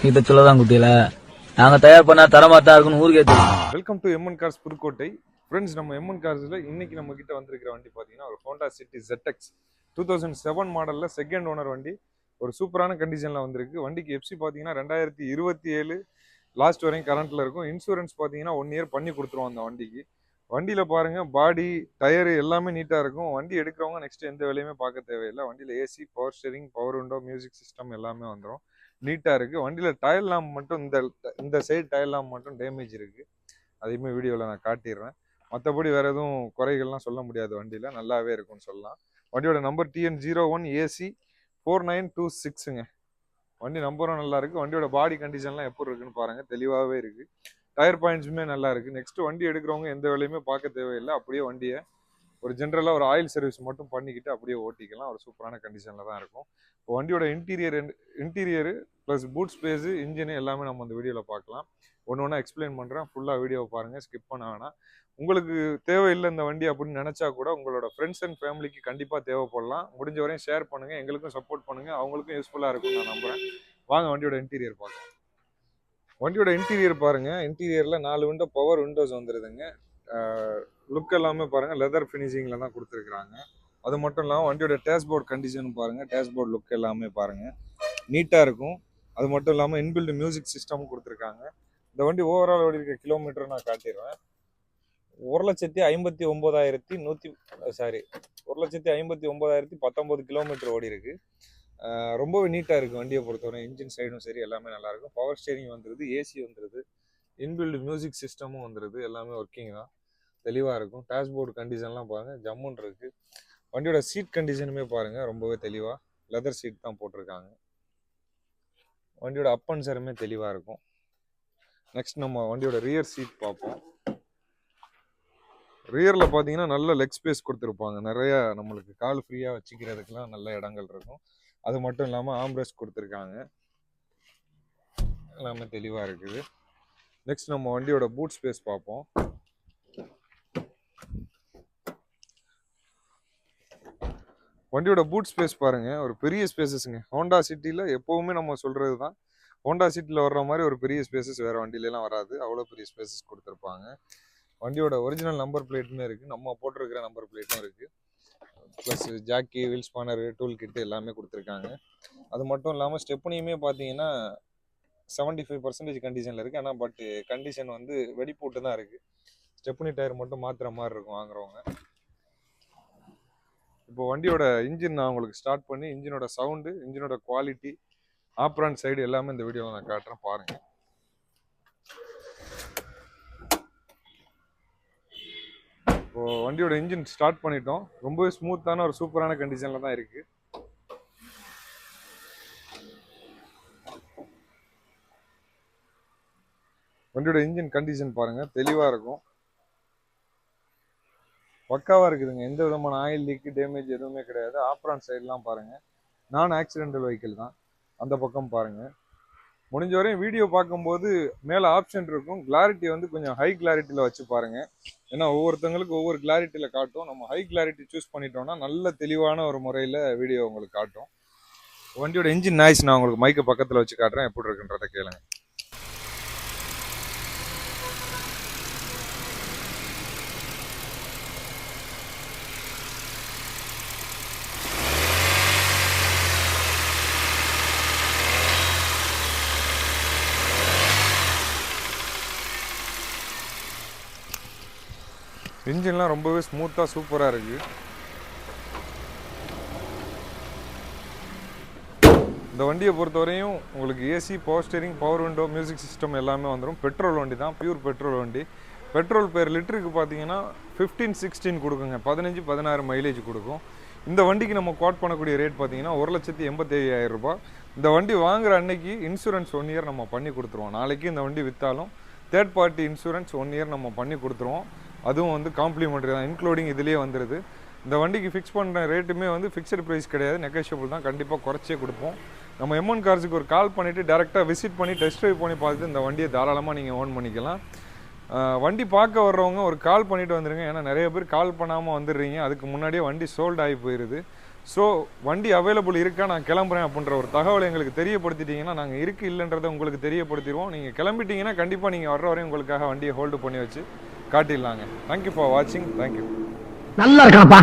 இதை சொல்லதான் குட்டியில நாங்க தயார் பண்ணா தரமாத்தான் இருக்குன்னு ஊருக்கே தெரியும். Welcome to MN cars Pudukkottai. Friends, நம்ம எம்என் கார்ஸில் இன்னைக்கு நம்ம கிட்ட வந்திருக்கிற வண்டி பார்த்தீங்கன்னா ஒரு ஹோண்டா சிட்டி ZX 2007 மாடலில் செகண்ட் ஓனர் வண்டி. ஒரு சூப்பரான கண்டிஷனில் வந்திருக்கு. வண்டிக்கு எஃப்சி பார்த்தீங்கன்னா 2027 லாஸ்ட் வரையும் கரண்ட்டில் இருக்கும். இன்சூரன்ஸ் பார்த்தீங்கன்னா 1 இயர் பண்ணி கொடுத்துருவோம் அந்த வண்டிக்கு. வண்டியில் பாருங்கள், பாடி டயரு எல்லாமே நீட்டாக இருக்கும். வண்டி எடுக்கிறவங்க நெக்ஸ்ட் எந்த வேலையுமே பார்க்க தேவையில்லை. வண்டியில் AC, power steering, power window, music system எல்லாமே வந்துடும். நீட்டாக இருக்குது. வண்டியில் டயர் லாம்ப் மட்டும் இந்த சைடு டயர் லாம்ப் மட்டும் டேமேஜ் இருக்குது. அதையுமே வீடியோவில் நான் காட்டிடுறேன். மற்றபடி வேறு எதுவும் குறைகள்லாம் சொல்ல முடியாது. வண்டியில் நல்லாவே இருக்கும்னு சொல்லலாம். வண்டியோட நம்பர் TN01 AC 4926ங்க. வண்டி நம்பரும் நல்லா இருக்குது. வண்டியோட பாடி கண்டிஷன்லாம் எப்படி இருக்குன்னு பாருங்கள், தெளிவாகவே இருக்குது. டயர் பாயிண்ட்ஸுமே நல்லா இருக்குது. நெக்ஸ்ட் வண்டி எடுக்கிறவங்க எந்த வேலையுமே பார்க்க தேவையில்லை. அப்படியே வண்டியை ஒரு ஜென்ரலாக ஒரு ஆயில் சர்வீஸ் மட்டும் பண்ணிக்கிட்டு அப்படியே ஓட்டிக்கலாம். ஒரு சூப்பரான கண்டிஷனில் தான் இருக்கும். இப்போ வண்டியோட interior plus boot space, engine எல்லாமே நம்ம அந்த வீடியோவில் பார்க்கலாம். ஒன்று ஒன்றா எக்ஸ்பிளைன் பண்ணுறேன். ஃபுல்லாக வீடியோவை பாருங்கள், ஸ்கிப் பண்ண வேணாம். உங்களுக்கு தேவையில்லை இந்த வண்டி அப்படின்னு நினச்சா கூட உங்களோட ஃப்ரெண்ட்ஸ் அண்ட் ஃபேமிலிக்கு கண்டிப்பாக தேவைப்படலாம். முடிஞ்ச வரையும் ஷேர் பண்ணுங்கள், எங்களுக்கும் சப்போர்ட் பண்ணுங்கள், அவங்களுக்கும் யூஸ்ஃபுல்லாக இருக்கும்னு நான் நம்புகிறேன். வாங்க வண்டியோட இன்டீரியர் பார்க்கலாம். வண்டியோட இன்டீரியர் பாருங்கள். இன்டீரியரில் 4 விண்டோ பவர் விண்டோஸ் வந்துடுதுங்க. லுக் எல்லாமே பாருங்கள், லெதர் ஃபினிஷிங்கில் தான் கொடுத்துருக்குறாங்க. அது மட்டும் இல்லாமல் வண்டியோட டேஷ்போர்ட் கண்டிஷன் பாருங்கள், டேஷ்போர்ட் லுக் எல்லாமே பாருங்கள், நீட்டாக இருக்கும். அது மட்டும் இல்லாமல் இன்பில்ட் மியூசிக் சிஸ்டமும் கொடுத்துருக்காங்க. இந்த வண்டி ஓவரால் ஓடி இருக்க கிலோமீட்டர் நான் காட்டிடுவேன். 1,59,19 கிலோமீட்டர் ஓடி இருக்கு. ரொம்பவே நீட்டாக இருக்குது வண்டியை பொறுத்தவரை. இன்ஜின் சைடும் சரி எல்லாமே நல்லாயிருக்கும். பவர் ஸ்டீரிங் வந்துடுது, ஏசி வந்துடுது, இன்பில்ட் மியூசிக் சிஸ்டமும் வந்துடுது. எல்லாமே ஒர்க்கிங் தான், தெளிவாக இருக்கும். டேஷ்போர்டு கண்டிஷன்லாம் பாருங்கள், ஜம்முன்னு இருக்குது. வண்டியோட சீட் கண்டிஷனுமே பாருங்கள், ரொம்பவே தெளிவாக லெதர் சீட் தான் போட்டிருக்காங்க. வண்டியோட அப் அண்ட் சருமே தெளிவாக இருக்கும். நெக்ஸ்ட் நம்ம வண்டியோட ரியர் சீட் பார்ப்போம். ரியரில் பார்த்தீங்கன்னா நல்ல லெக் ஸ்பேஸ் கொடுத்துருப்பாங்க. நிறைய நம்மளுக்கு கால் ஃப்ரீயாக வச்சுக்கிறதுக்கெலாம் நல்ல இடங்கள் இருக்கும். அது மட்டும் இல்லாமல் ஆம்ரெஸ்ட் கொடுத்துருக்காங்க. எல்லாமே தெளிவாக இருக்குது. நெக்ஸ்ட் நம்ம வண்டியோட பூட் ஸ்பேஸ் பார்ப்போம். வண்டியோட பூட் ஸ்பேஸ் பாருங்கள், ஒரு பெரிய ஸ்பேசஸ்ங்க. ஹோண்டா சிட்டியில் எப்போவுமே நம்ம சொல்கிறது தான், ஹோண்டா சிட்டியில் வர்ற மாதிரி ஒரு பெரிய ஸ்பேசஸ் வேறு வண்டியிலலாம் வராது. அவ்வளோ பெரிய ஸ்பேசஸ் கொடுத்துருப்பாங்க. வண்டியோட ஒரிஜினல் நம்பர் பிளேட்டுமே இருக்குது, நம்ம போட்டிருக்கிற நம்பர் பிளேட்டும் இருக்குது. ப்ளஸ் ஜாக்கி, வீல் ஸ்பானர், டூல் கிட்டு எல்லாமே கொடுத்துருக்காங்க. அது மட்டும் இல்லாமல் ஸ்டெப்னியுமே பார்த்தீங்கன்னா 75% கண்டிஷனில் இருக்குது. ஆனால் பட் கண்டிஷன் வந்து வெடிப்போட்டு தான் இருக்குது. ஸ்டெப்னி டயர் மட்டும் மாற்றுற மாதிரி இருக்கும் வாங்குறவங்க. இப்போ வண்டியோட இன்ஜின் நான் உங்களுக்கு ஸ்டார்ட் பண்ணி இன்ஜினோட சவுண்டு, இன்ஜினோட குவாலிட்டி, ஆப்ரான் சைடு எல்லாமே இந்த வீடியோவில் நான் காட்டுறேன், பாருங்கள். இப்போ வண்டியோட இன்ஜின் ஸ்டார்ட் பண்ணிட்டோம். ரொம்பவே ஸ்மூத்தான ஒரு சூப்பரான கண்டிஷனில் தான் இருக்குது. வண்டியோட இன்ஜின் கண்டிஷன் பாருங்கள், தெளிவாக இருக்கும், பக்காவாக இருக்குதுங்க. எந்த விதமான ஆயில் லீக்கு, டேமேஜ் எதுவுமே கிடையாது. ஆப்ரான் சைட்லாம் பாருங்கள், நான் ஆக்சிடென்டல் வெஹிக்கிள் தான். அந்த பக்கம் பாருங்கள். முடிஞ்ச வரையும் வீடியோ பார்க்கும்போது மேலே ஆப்ஷன் இருக்கும், கிளாரிட்டி வந்து கொஞ்சம் ஹை கிளாரிட்டியில் வச்சு பாருங்கள். ஏன்னா ஒவ்வொருத்தவங்களுக்கு ஒவ்வொரு கிளாரிட்டியில் காட்டும். நம்ம ஹை கிளாரிட்டி சூஸ் பண்ணிட்டோம்னா நல்ல தெளிவான ஒரு முறையில் வீடியோ உங்களுக்கு காட்டும். வண்டியோட இன்ஜின் நாய்ஸ் நான் உங்களுக்கு மைக்கை பக்கத்தில் வச்சு காட்டுறேன், எப்படி இருக்குன்றதை கேளுங்க. இன்ஜின்லாம் ரொம்பவே ஸ்மூத்தாக சூப்பராக இருக்குது. இந்த வண்டியை பொறுத்தவரையும் உங்களுக்கு AC, power steering, power window, music system எல்லாமே வந்துடும். பெட்ரோல் வண்டி தான், பியூர் பெட்ரோல் வண்டி. பெட்ரோல் பேர் லிட்டருக்கு பார்த்தீங்கன்னா 15-16 கொடுக்குங்க, 15-16 மைலேஜ் கொடுக்கும். இந்த வண்டிக்கு நம்ம கோட் பண்ணக்கூடிய ரேட் பார்த்தீங்கன்னா 1,85,000 ரூபாய். இந்த வண்டி வாங்குற அன்னைக்கு இன்சூரன்ஸ் 1 இயர் நம்ம பண்ணி கொடுத்துருவோம். நாளைக்கு இந்த வண்டி விற்றாலும் தேர்ட் பார்ட்டி இன்சூரன்ஸ் 1 இயர் நம்ம பண்ணி கொடுத்துருவோம். அதுவும் வந்து காம்ப்ளிமெண்ட்ரி தான், இன்க்ளூடிங் இதுலேயே வந்துடுது. இந்த வண்டிக்கு ஃபிக்ஸ் பண்ணுற ரேட்டுமே வந்து ஃபிக்ஸட் ப்ரைஸ் கிடையாது, நெகோஷியபிள் தான். கண்டிப்பாக குறைச்சே கொடுப்போம். நம்ம எம்என் கார்ஸுக்கு ஒரு கால் பண்ணிவிட்டு டேரெக்டாக விசிட் பண்ணி டெஸ்ட் ட்ரைவ் பண்ணி பார்த்துட்டு இந்த வண்டியை தாராளமாக நீங்கள் ஓன் பண்ணிக்கலாம். வண்டி பார்க்க வர்றவங்க ஒரு கால் பண்ணிவிட்டு வந்துடுங்க. ஏன்னா நிறைய பேர் கால் பண்ணாமல் வந்துடுறீங்க, அதுக்கு முன்னாடியே வண்டி சோல்ட் ஆகி போயிடுது. ஸோ வண்டி அவைலபிள் இருக்கா, நான் கிளம்புறேன் அப்படின்ற ஒரு தகவலை எங்களுக்கு தெரியப்படுத்திட்டீங்கன்னா நாங்கள் இருக்கு இல்லைன்றதை உங்களுக்கு தெரியப்படுத்திடுவோம். நீங்கள் கிளம்பிட்டீங்கன்னா கண்டிப்பாக நீங்கள் வர்ற வரையும் உங்களுக்காக வண்டியை ஹோல்டு பண்ணி வச்சு காட்டிடலாங்க. தேங்க்யூ ஃபார் வாட்சிங். தேங்க்யூ. நல்லா இருக்காப்பா.